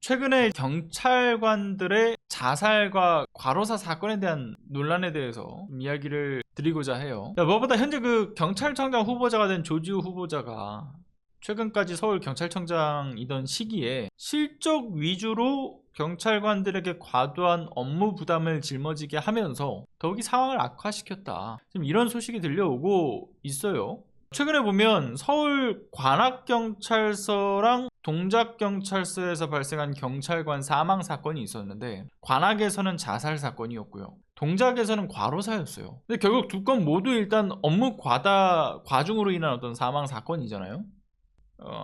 최근에 경찰관들의 자살과 과로사 사건에 대한 논란에 대해서 이야기를 드리고자 해요. 무엇보다 현재 그 경찰청장 후보자가 된 조지우 후보자가 최근까지 서울 경찰청장이던 시기에 실적 위주로 경찰관들에게 과도한 업무 부담을 짊어지게 하면서 더욱이 상황을 악화시켰다. 지금 이런 소식이 들려오고 있어요. 최근에 보면 서울 관악경찰서랑 동작경찰서에서 발생한 경찰관 사망 사건이 있었는데, 관악에서는 자살 사건이었고요. 동작에서는 과로사였어요. 근데 결국 두 건 모두 일단 업무 과중으로 인한 어떤 사망 사건이잖아요.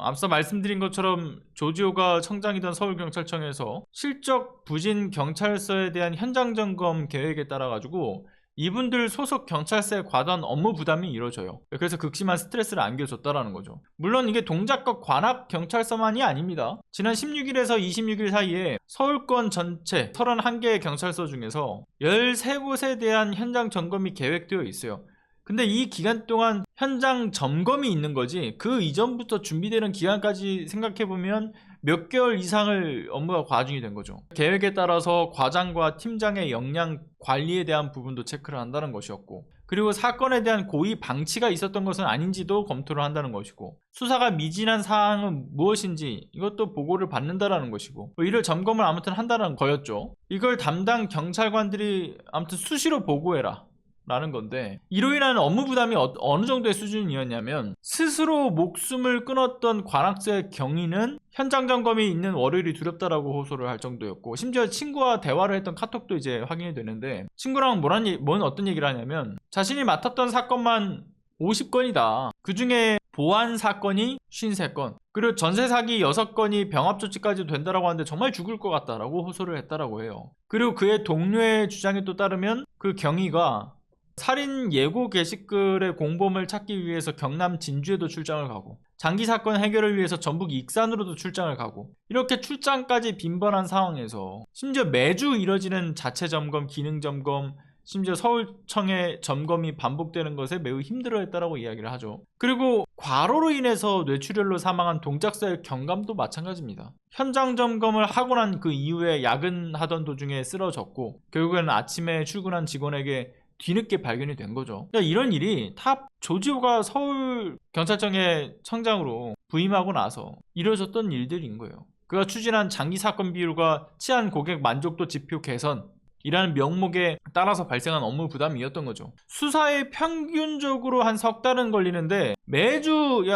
앞서 말씀드린 것처럼 조지호가 청장이던 서울경찰청에서 실적 부진 경찰서에 대한 현장 점검 계획에 따라 가지고 이분들 소속 경찰서의 과도한 업무 부담이 이루어져요. 그래서 극심한 스트레스를 안겨줬다라는 거죠. 물론 이게 동작과 관악 경찰서만이 아닙니다. 지난 16일에서 26일 사이에 서울권 전체 31개의 경찰서 중에서 13곳에 대한 현장 점검이 계획되어 있어요. 근데 이 기간 동안 현장 점검이 있는 거지, 그 이전부터 준비되는 기간까지 생각해보면 몇 개월 이상을 업무가 과중이 된 거죠. 계획에 따라서 과장과 팀장의 역량 관리에 대한 부분도 체크를 한다는 것이었고, 그리고 사건에 대한 고의 방치가 있었던 것은 아닌지도 검토를 한다는 것이고, 수사가 미진한 사항은 무엇인지 이것도 보고를 받는다라는 것이고, 이를 점검을 아무튼 한다는 거였죠. 이걸 담당 경찰관들이 아무튼 수시로 보고해라 라는 건데, 이로 인한 업무 부담이 어느 정도의 수준이었냐면, 스스로 목숨을 끊었던 관악서의 경위는 현장 점검이 있는 월요일이 두렵다라고 호소를 할 정도였고, 심지어 친구와 대화를 했던 카톡도 이제 확인이 되는데, 친구랑 어떤 얘기를 하냐면, 자신이 맡았던 사건만 50건이다. 그 중에 보안 사건이 53건, 그리고 전세 사기 6건이 병합 조치까지 된다라고 하는데 정말 죽을 것 같다라고 호소를 했다라고 해요. 그리고 그의 동료의 주장에 또 따르면 그 경위가 살인 예고 게시글의 공범을 찾기 위해서 경남 진주에도 출장을 가고, 장기 사건 해결을 위해서 전북 익산으로도 출장을 가고, 이렇게 출장까지 빈번한 상황에서 심지어 매주 이뤄지는 자체 점검, 기능 점검, 심지어 서울청의 점검이 반복되는 것에 매우 힘들어했다라고 이야기를 하죠. 그리고 과로로 인해서 뇌출혈로 사망한 동작서의 경감도 마찬가지입니다. 현장 점검을 하고 난 그 이후에 야근하던 도중에 쓰러졌고, 결국에는 아침에 출근한 직원에게 뒤늦게 발견이 된 거죠. 그러니까 이런 일이 다 조지호가 서울경찰청의 청장으로 부임하고 나서 이뤄졌던 일들인 거예요. 그가 추진한 장기 사건 비율과 치안 고객 만족도 지표 개선이라는 명목에 따라서 발생한 업무 부담이었던 거죠. 수사에 평균적으로 한 석 달은 걸리는데 매주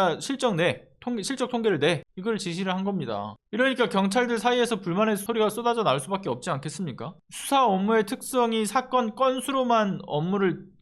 실적 통계를 내, 이걸 지시를 한 겁니다. 이러니까 경찰들 사이에서 불만의 소리가 쏟아져 나올 수밖에 없지 않겠습니까? 수사 업무의 특성이 사건 건수로만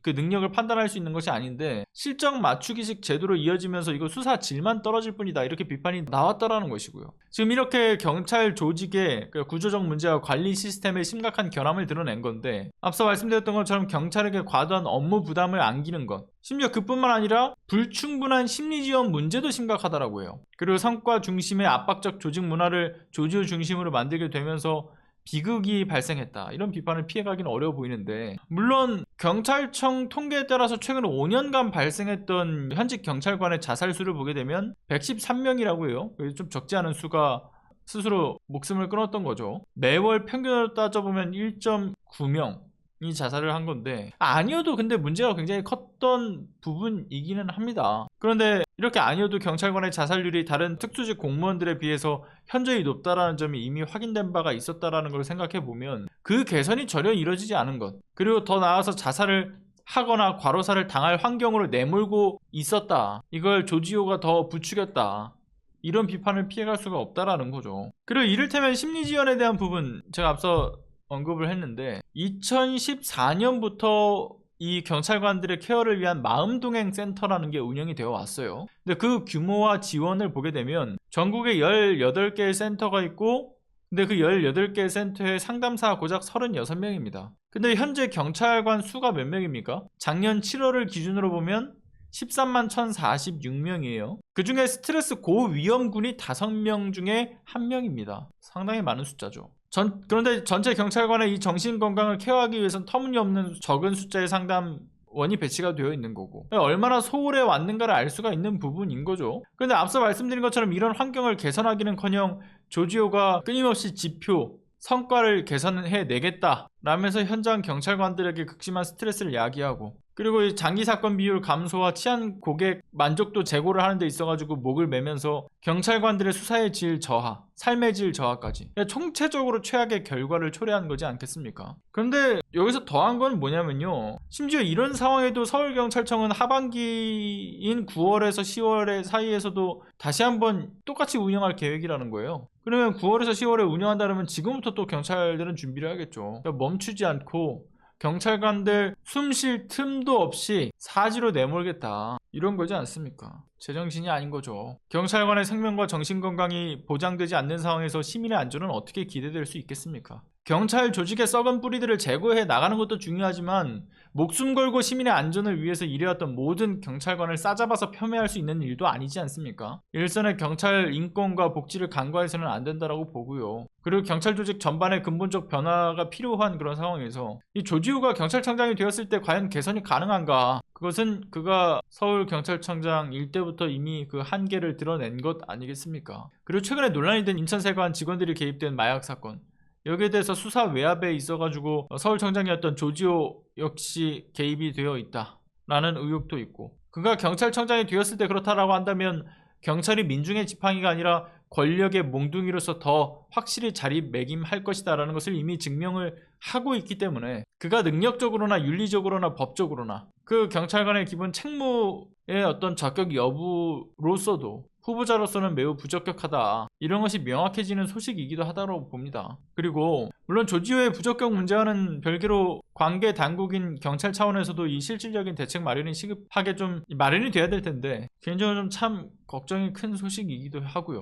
그 능력을 판단할 수 있는 것이 아닌데, 실적 맞추기식 제도로 이어지면서 이거 수사 질만 떨어질 뿐이다, 이렇게 비판이 나왔다라는 것이고요. 지금 이렇게 경찰 조직의 구조적 문제와 관리 시스템의 심각한 결함을 드러낸 건데, 앞서 말씀드렸던 것처럼 경찰에게 과도한 업무 부담을 안기는 것, 심지어 그뿐만 아니라 불충분한 심리 지원 문제도 심각하다라고 해요. 그리고 성과 중심의 압박적 조직 문화를 조지호 중심으로 만들게 되면서 비극이 발생했다, 이런 비판을 피해가기는 어려워 보이는데, 물론 경찰청 통계에 따라서 최근 5년간 발생했던 현직 경찰관의 자살 수를 보게 되면 113명이라고 해요. 좀 적지 않은 수가 스스로 목숨을 끊었던 거죠. 매월 평균으로 따져보면 1.9명 이 자살을 한 건데, 아니어도 근데 문제가 굉장히 컸던 부분이기는 합니다. 그런데 이렇게 아니어도 경찰관의 자살률이 다른 특수직 공무원들에 비해서 현저히 높다라는 점이 이미 확인된 바가 있었다라는 걸 생각해보면, 그 개선이 전혀 이루어지지 않은 것, 그리고 더 나아가서 자살을 하거나 과로사를 당할 환경으로 내몰고 있었다, 이걸 조지호가 더 부추겼다, 이런 비판을 피해갈 수가 없다라는 거죠. 그리고 이를테면 심리지원에 대한 부분, 제가 앞서 언급을 했는데, 2014년부터 이 경찰관들의 케어를 위한 마음동행센터라는 게 운영이 되어 왔어요. 근데 그 규모와 지원을 보게 되면 전국에 18개의 센터가 있고, 근데 그 18개의 센터의 상담사가 고작 36명입니다. 근데 현재 경찰관 수가 몇 명입니까? 작년 7월을 기준으로 보면 13만 1,046명이에요. 그 중에 스트레스 고위험군이 5명 중에 1명입니다. 상당히 많은 숫자죠. 그런데 전체 경찰관의 이 정신건강을 케어하기 위해서는 터무니없는 적은 숫자의 상담원이 배치가 되어 있는 거고, 얼마나 소홀해 왔는가를 알 수가 있는 부분인 거죠. 그런데 앞서 말씀드린 것처럼 이런 환경을 개선하기는커녕 조지호가 끊임없이 지표, 성과를 개선해내겠다 라면서 현장 경찰관들에게 극심한 스트레스를 야기하고, 그리고 이 장기 사건 비율 감소와 치안 고객 만족도 제고를 하는 데 있어가지고 목을 매면서 경찰관들의 수사의 질 저하, 삶의 질 저하까지 총체적으로 최악의 결과를 초래한 거지 않겠습니까? 그런데 여기서 더한 건 뭐냐면요, 심지어 이런 상황에도 서울경찰청은 하반기인 9월에서 10월 사이에서도 다시 한번 똑같이 운영할 계획이라는 거예요. 그러면 9월에서 10월에 운영한다면 지금부터 또 경찰들은 준비를 해야겠죠. 그러니까 멈추지 않고 경찰관들 숨 쉴 틈도 없이 사지로 내몰겠다, 이런 거지 않습니까? 제정신이 아닌 거죠. 경찰관의 생명과 정신건강이 보장되지 않는 상황에서 시민의 안전은 어떻게 기대될 수 있겠습니까? 경찰 조직의 썩은 뿌리들을 제거해 나가는 것도 중요하지만 목숨 걸고 시민의 안전을 위해서 일해왔던 모든 경찰관을 싸잡아서 폄훼할 수 있는 일도 아니지 않습니까? 일선의 경찰 인권과 복지를 간과해서는 안 된다라고 보고요. 그리고 경찰 조직 전반의 근본적 변화가 필요한 그런 상황에서 이 조지호가 경찰청장이 되었을 때 과연 개선이 가능한가? 그것은 그가 서울경찰청장 일 때부터 이미 그 한계를 드러낸 것 아니겠습니까? 그리고 최근에 논란이 된 인천세관 직원들이 개입된 마약 사건, 여기에 대해서 수사 외압에 있어가지고 서울청장이었던 조지호 역시 개입이 되어 있다라는 의혹도 있고, 그가 경찰청장이 되었을 때 그렇다라고 한다면 경찰이 민중의 지팡이가 아니라 권력의 몽둥이로서 더 확실히 자리매김할 것이다라는 것을 이미 증명을 하고 있기 때문에 그가 능력적으로나 윤리적으로나 법적으로나 그 경찰관의 기본 책무의 어떤 적격 여부로서도 후보자로서는 매우 부적격하다, 이런 것이 명확해지는 소식이기도 하다고 봅니다. 그리고 물론 조지호의 부적격 문제와는 별개로 관계 당국인 경찰 차원에서도 이 실질적인 대책 마련이 시급하게 좀 마련이 돼야 될 텐데, 개인적으로 좀 참 걱정이 큰 소식이기도 하고요.